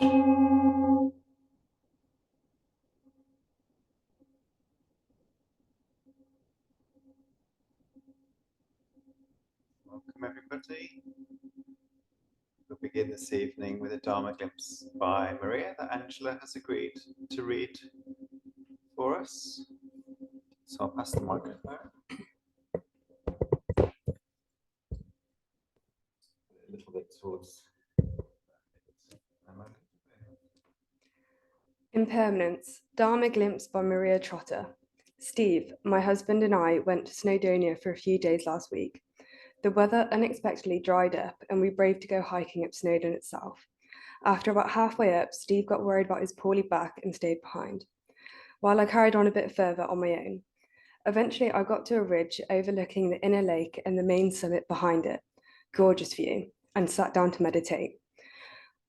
Welcome everybody. We'll begin this evening with a Dharma glimpse by Maria that Angela has agreed to read for us. So I'll pass the microphone. A little bit towards Impermanence, Dharma glimpse by Maria Trotter. Steve, my husband and I went to Snowdonia for a few days last week. The weather unexpectedly dried up and we braved to go hiking up Snowdon itself. After about halfway up, Steve got worried about his poorly back and stayed behind, while I carried on a bit further on my own. Eventually, I got to a ridge overlooking the inner lake and the main summit behind it. Gorgeous view, and sat down to meditate.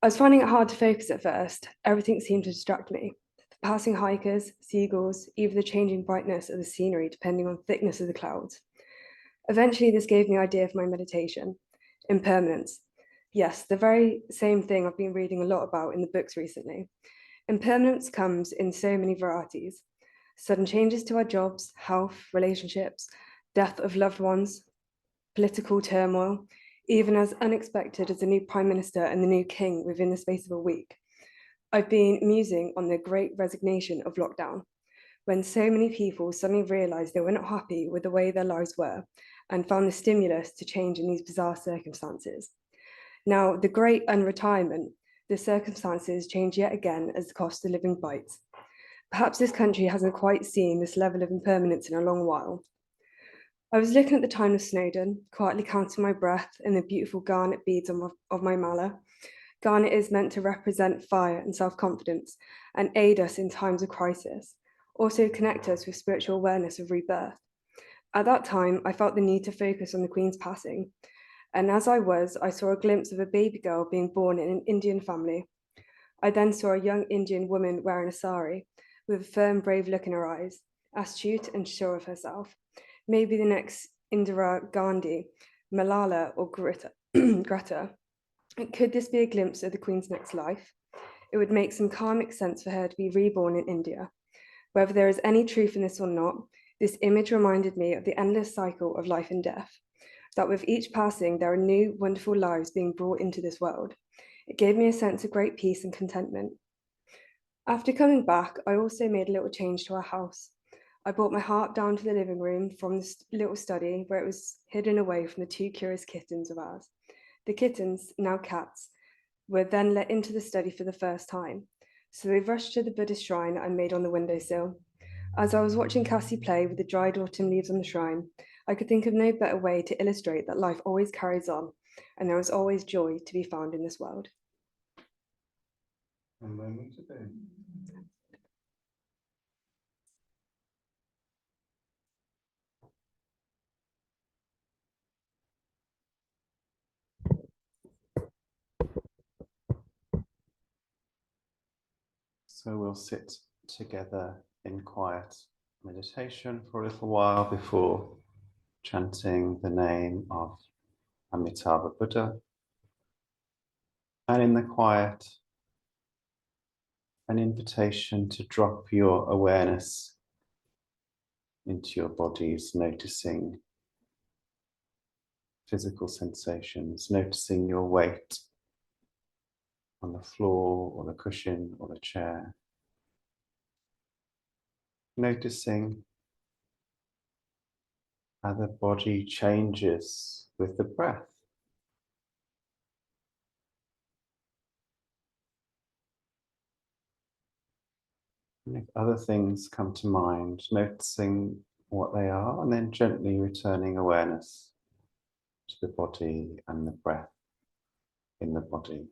I was finding it hard to focus at first. Everything seemed to distract me. The passing hikers, seagulls, even the changing brightness of the scenery depending on the thickness of the clouds. Eventually, this gave me an idea for my meditation. Impermanence. Yes, the very same thing I've been reading a lot about in the books recently. Impermanence comes in so many varieties. Sudden changes to our jobs, health, relationships, death of loved ones, political turmoil, even as unexpected as the new Prime Minister and the new King within the space of a week. I've been musing on the great resignation of lockdown, when so many people suddenly realised they were not happy with the way their lives were and found the stimulus to change in these bizarre circumstances. Now, the great unretirement, the circumstances change yet again as the cost of living bites. Perhaps this country hasn't quite seen this level of impermanence in a long while. I was looking at the time of Snowdon, quietly counting my breath and the beautiful garnet beads of my mala. Garnet is meant to represent fire and self-confidence and aid us in times of crisis, also connect us with spiritual awareness of rebirth. At that time, I felt the need to focus on the Queen's passing. And as I saw a glimpse of a baby girl being born in an Indian family. I then saw a young Indian woman wearing a sari, with a firm, brave look in her eyes, astute and sure of herself. Maybe the next Indira Gandhi, Malala, or Greta. Greta. Could this be a glimpse of the Queen's next life? It would make some karmic sense for her to be reborn in India. Whether there is any truth in this or not, this image reminded me of the endless cycle of life and death, that with each passing, there are new, wonderful lives being brought into this world. It gave me a sense of great peace and contentment. After coming back, I also made a little change to our house. I brought my harp down to the living room from this little study where it was hidden away from the two curious kittens of ours. The kittens, now cats, were then let into the study for the first time. So they rushed to the Buddhist shrine I made on the windowsill. As I was watching Cassie play with the dried autumn leaves on the shrine, I could think of no better way to illustrate that life always carries on, and there is always joy to be found in this world. a moment to be. So we'll sit together in quiet meditation for a little while before chanting the name of Amitabha Buddha. And in the quiet, an invitation to drop your awareness into your bodies, noticing physical sensations, noticing your weight on the floor or the cushion or the chair. Noticing how the body changes with the breath. And if other things come to mind, noticing what they are and then gently returning awareness to the body and the breath in the body.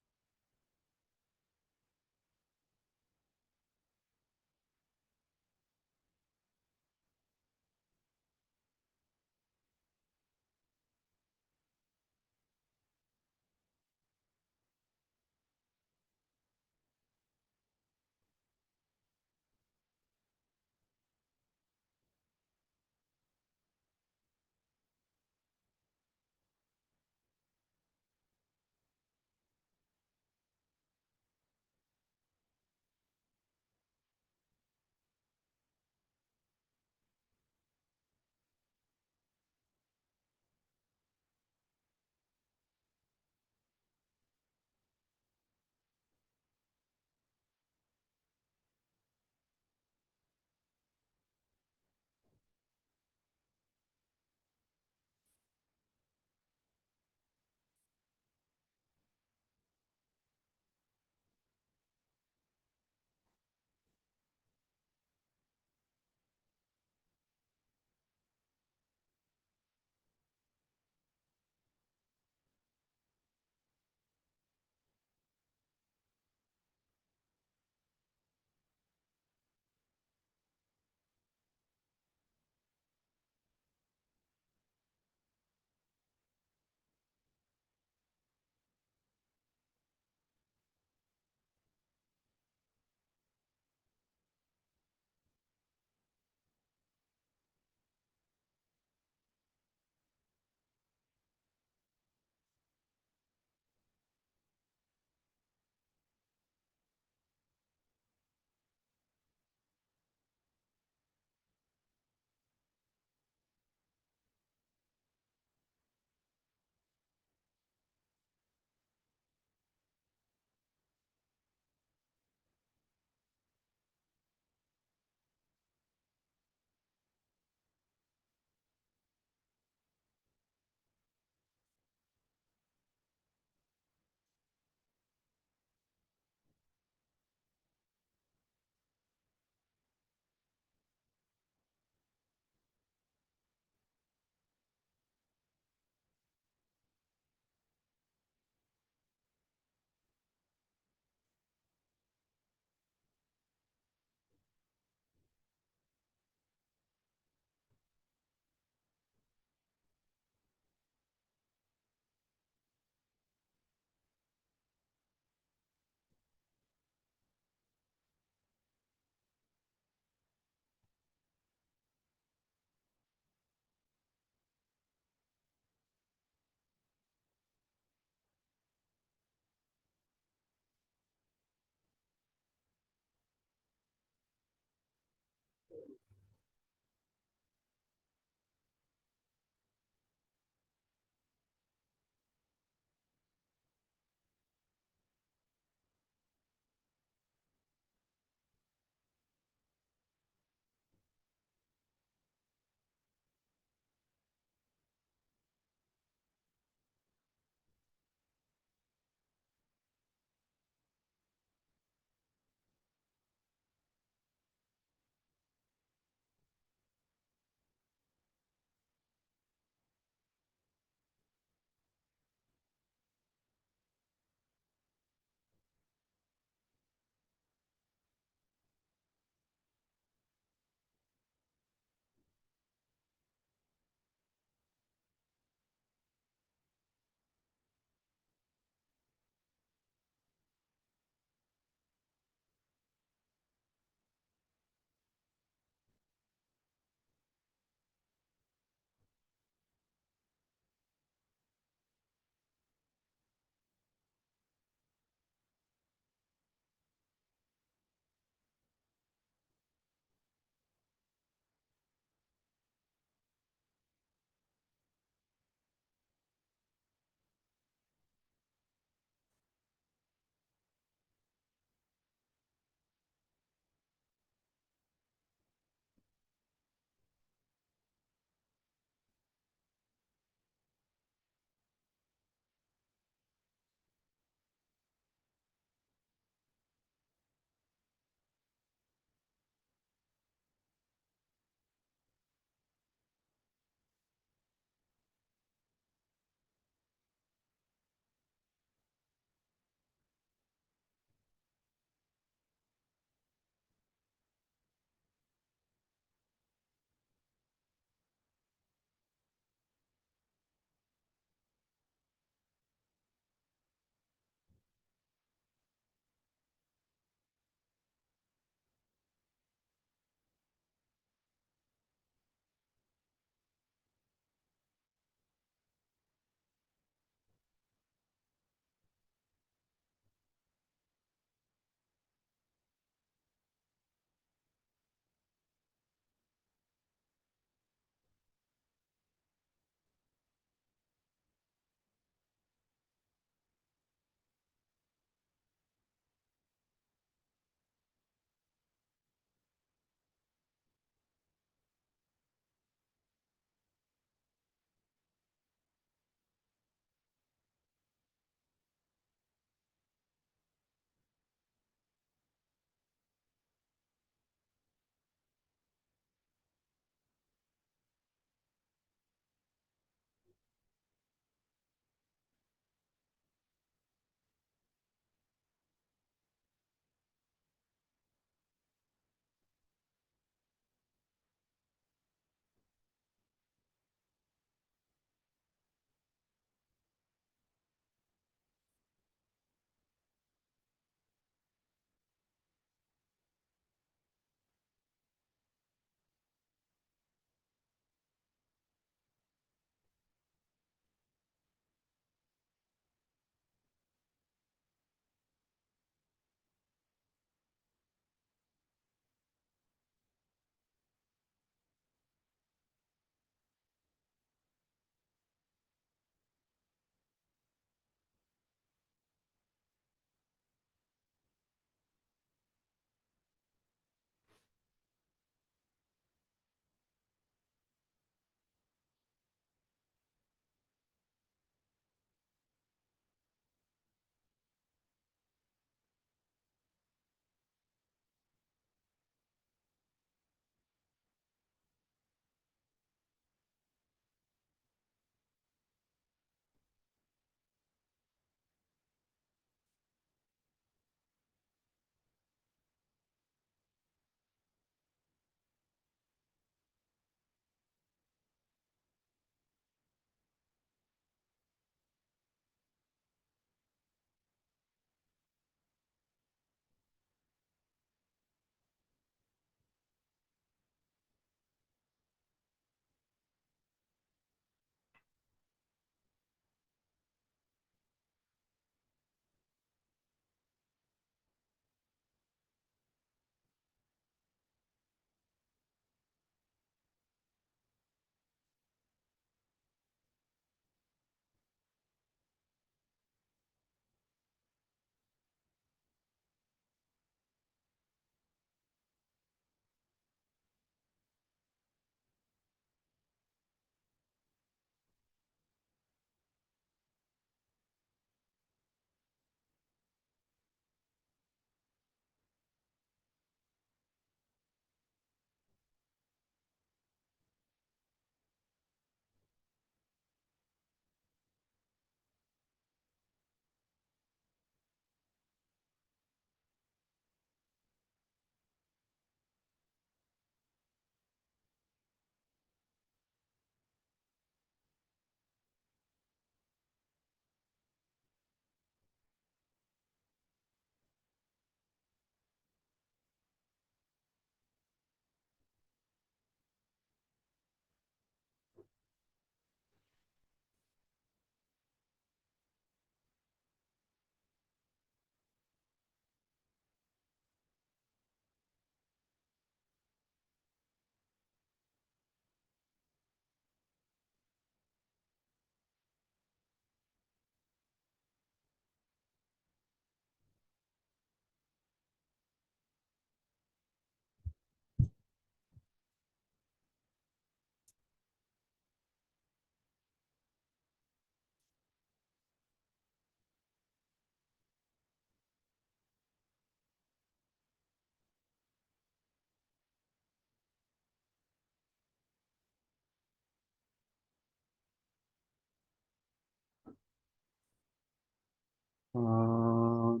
Amitabha.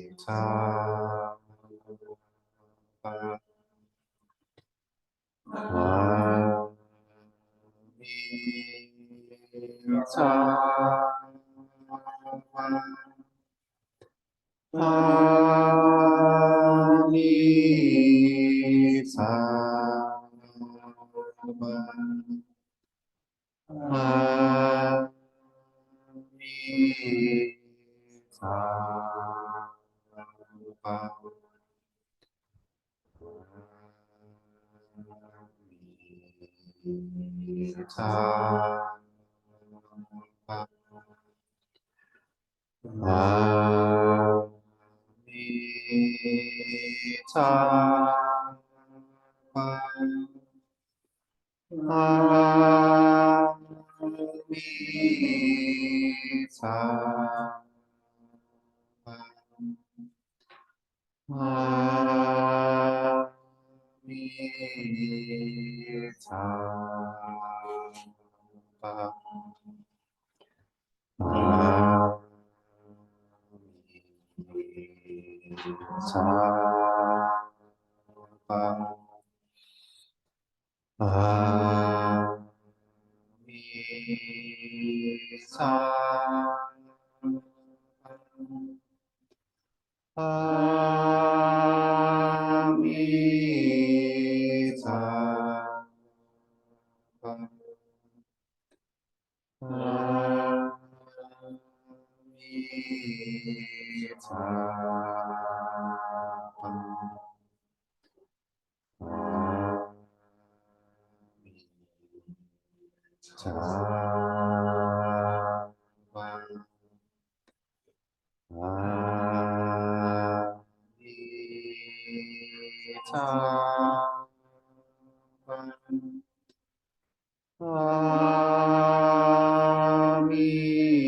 Amitabha. Amitabha.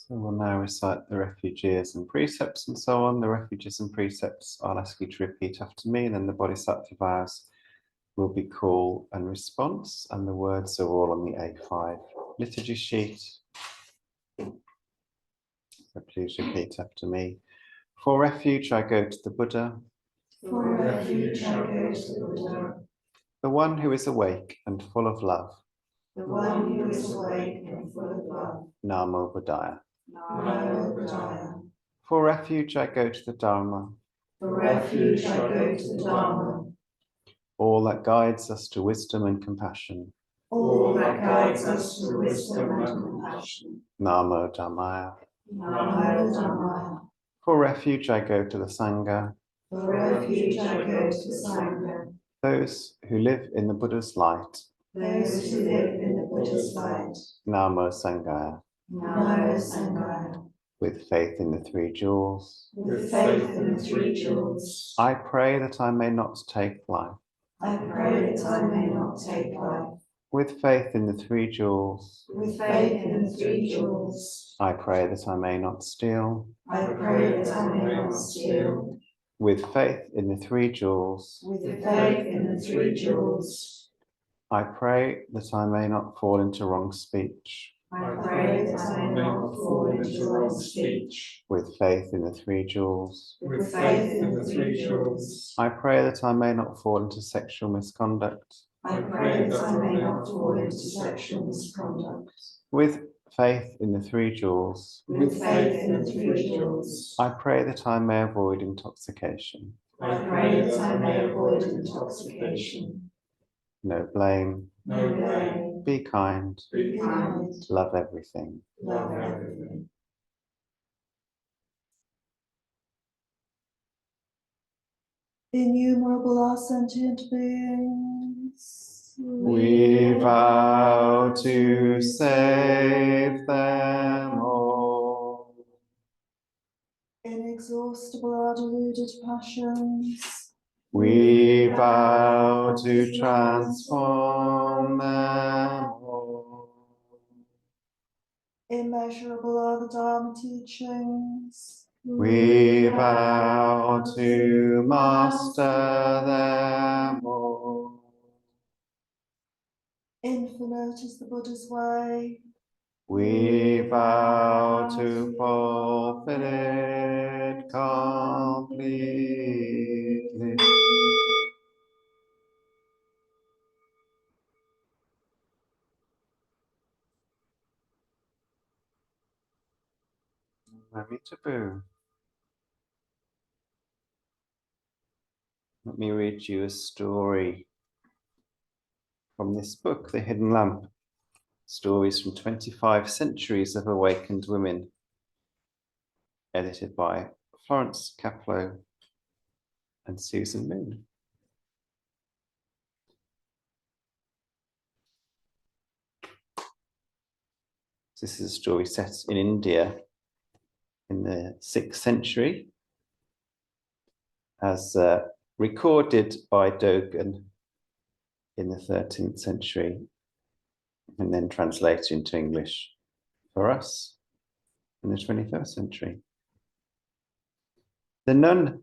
So we'll now recite the refuges and precepts and so on. The refuges and precepts, I'll ask you to repeat after me, and then the bodhisattva vows will be call and response, and the words are all on the A5 liturgy sheet. So please repeat after me. For refuge, I go to the Buddha. For refuge, I go to the Buddha, The one who is awake and full of love. the one who is awake and full of love. Namo Buddhaya. Namo Buddhaya. For refuge, I go to the Dharma. For refuge, I go to the Dharma, All that guides us to wisdom and compassion. all that guides us to wisdom and compassion. Namo Dhammaya. Namo Dhammaya. For refuge, I go to the Sangha. For refuge, I go to the Sangha, Those who live in the Buddha's light. those who live in the Buddha's light. Namo Sanghaya. Namo Sanghaya. With faith in the three jewels. With faith in the three jewels, I pray that I may not take life. I pray that I may not take life. With faith in the three jewels. With faith in the three jewels, I pray that I may not steal. I pray that I may not steal. With faith in the three jewels. With faith in the three jewels, I pray that I may not fall into wrong speech. I pray that I may not fall into wrong speech. With faith in the three jewels. With faith in the three jewels, I pray that I may not fall into sexual misconduct. I pray that I may not fall into sexual misconduct. With faith in the three jewels. With faith in the three jewels, I pray that I may avoid intoxication. I pray that I may avoid intoxication. No blame. No blame. Be kind. Be kind. Love everything. Love everything. Innumerable are sentient beings. We vow to save them all. Inexhaustible are deluded passions. We vow to transform them all. Immeasurable are the Dharma teachings. We vow to master them all. Infinite is the Buddha's way. We vow to fulfill it completely. Amitabha. Let me read you a story from this book, The Hidden Lamp. Stories from 25 centuries of awakened women. Edited by Florence Caplow and Susan Moon. This is a story set in India in the 6th century, as recorded by Dogen in the 13th century, and then translated into English for us in the 21st century. The nun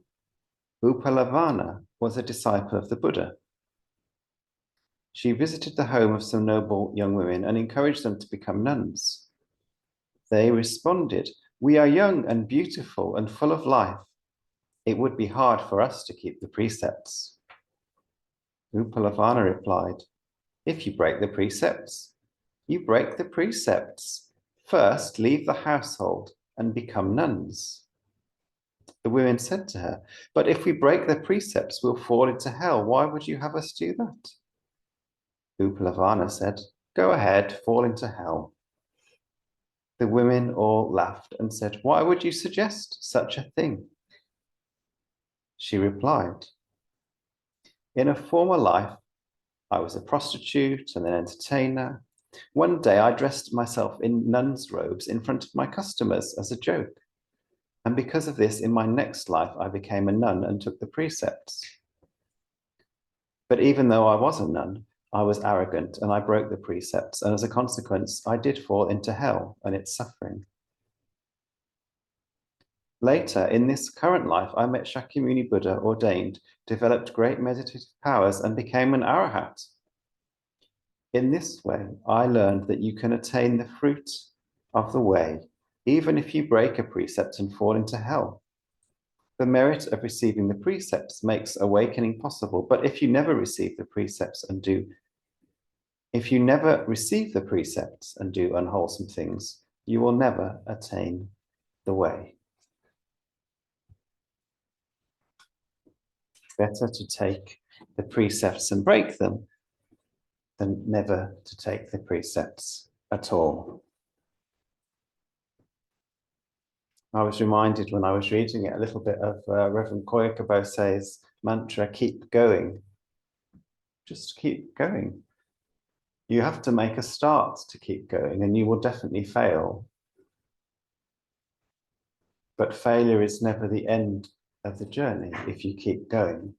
Uppalavana was a disciple of the Buddha. She visited the home of some noble young women and encouraged them to become nuns. They responded, "We are young and beautiful and full of life. It would be hard for us to keep the precepts." Uppalavana replied, "If you break the precepts, you break the precepts. First, leave the household and become nuns." The women said to her, "But if we break the precepts, we'll fall into hell. Why would you have us do that?" Uppalavana said, "Go ahead, fall into hell." The women all laughed and said, "Why would you suggest such a thing?" She replied, "In a former life, I was a prostitute and an entertainer. One day I dressed myself in nun's robes in front of my customers as a joke. And because of this, in my next life, I became a nun and took the precepts. But even though I was a nun, I was arrogant and I broke the precepts. And as a consequence, I did fall into hell and its suffering. Later, in this current life, I met Shakyamuni Buddha, ordained, developed great meditative powers, and became an arahat. In this way, I learned that you can attain the fruit of the way, even if you break a precept and fall into hell. The merit of receiving the precepts makes awakening possible, but if you never receive the precepts and do unwholesome things, you will never attain the way. Better to take the precepts and break them than never to take the precepts at all. I was reminded when I was reading it a little bit of Reverend Koyakabose's mantra, keep going. Just keep going. You have to make a start to keep going, and you will definitely fail. But failure is never the end of the journey if you keep going.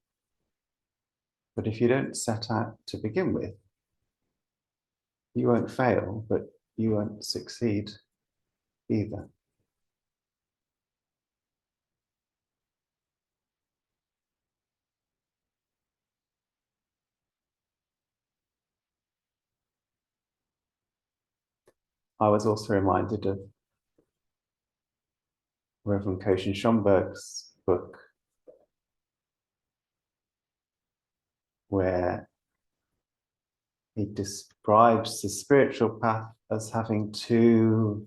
But if you don't set out to begin with, you won't fail, but you won't succeed either. I was also reminded of Reverend Koshin Schomburg's book, where he describes the spiritual path as having two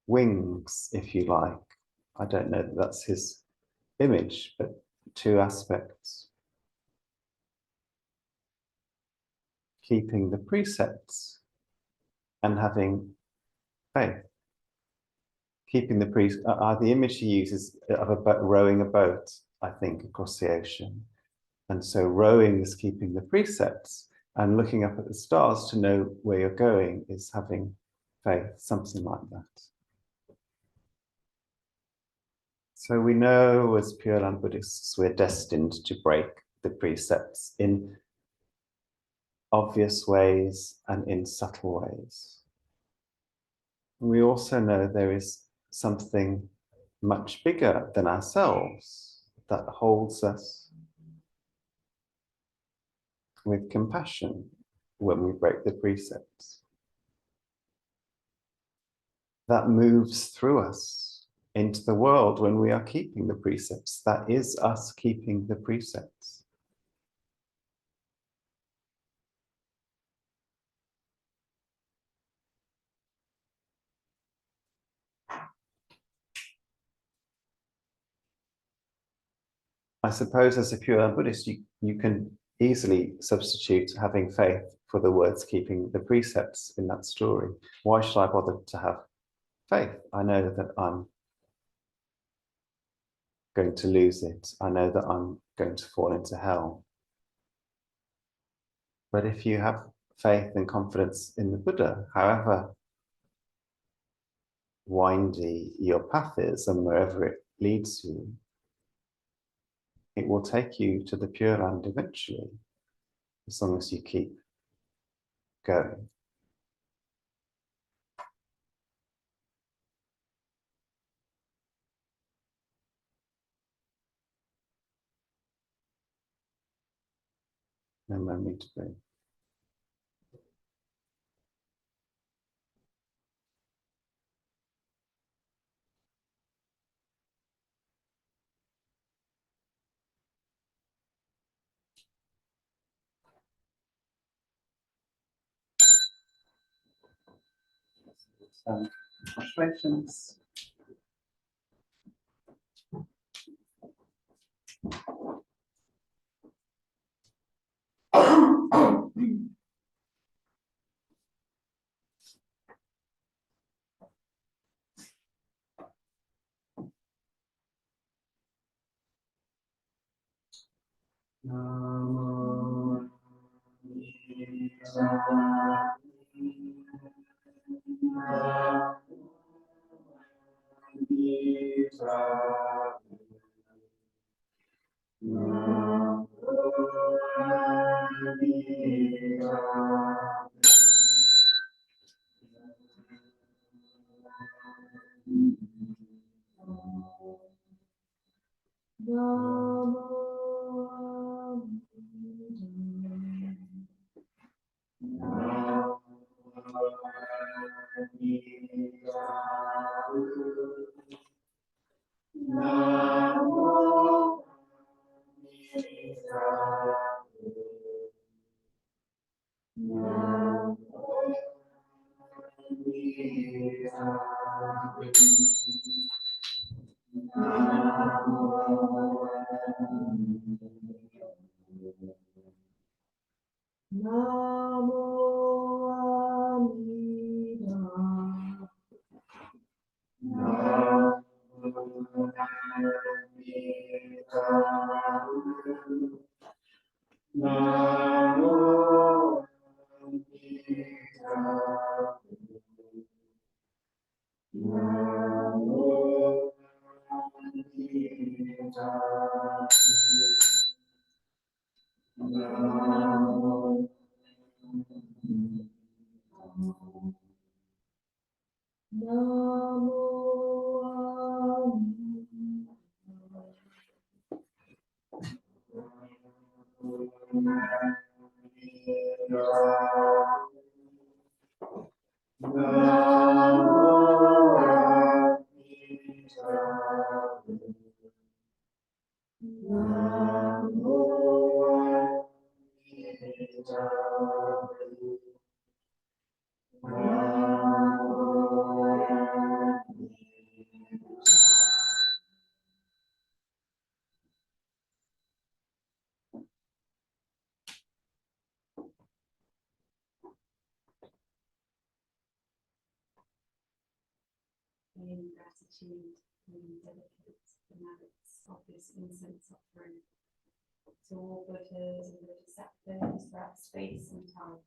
wings, if you like. I don't know that that's his image, but two aspects. Keeping the precepts and having faith. Keeping the the image he uses of a boat, rowing a boat, I think, across the ocean. And so rowing is keeping the precepts, and looking up at the stars to know where you're going is having faith, something like that. So we know as Pure Land Buddhists, we're destined to break the precepts in obvious ways and in subtle ways. We also know there is something much bigger than ourselves that holds us with compassion when we break the precepts. That moves through us into the world when we are keeping the precepts. That is us keeping the precepts. I suppose as a Pure Buddhist, you can easily substitute having faith for the words keeping the precepts in that story. Why should I bother to have faith? I know that I'm going to lose it. I know that I'm going to fall into hell. But if you have faith and confidence in the Buddha, however windy your path is and wherever it leads you, it will take you to the Pure Land eventually, as long as you keep going. No memory to be. Frustrations. In gratitude, we dedicate the merits of this incense offering to all Buddhas and Bodhisattvas throughout space and time.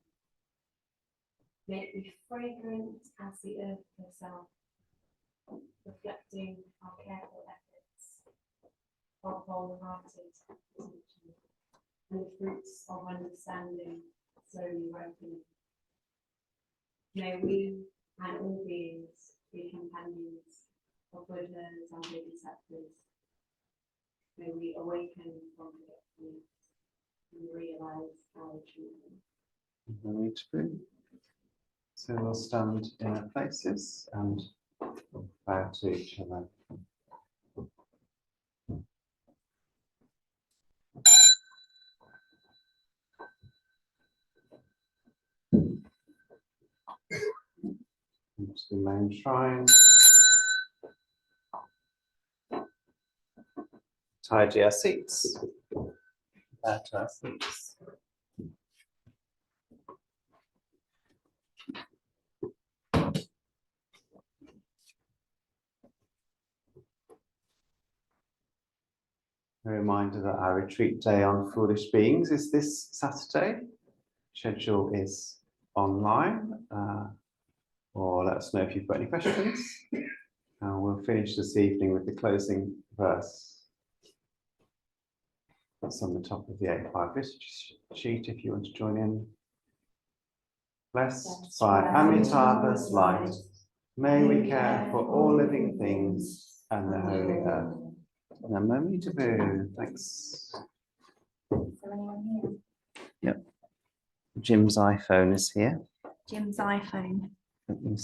May it be fragrant as the earth herself, reflecting our careful efforts of wholehearted attention and the fruits of understanding slowly ripening. May we and all beings be companions of Buddhas and Bodhisattvas. May we awaken from forgetfulness and realize our achievement. No need to be. So we'll stand in our places and bow to each other. Into the main shrine. Tidy our seats. Bow to our seats. A reminder that our retreat day on Foolish Beings is this Saturday. Schedule is online, or let us know if you've got any questions. And we'll finish this evening with the closing verse. That's on the top of the 8-5 liturgy sheet if you want to join in. Blessed by Amitabha's light, may we care for all living things and the holy earth. Namo Tabu. Thanks. Is there anyone here? Jim's iPhone is here. Jim's iPhone. Let me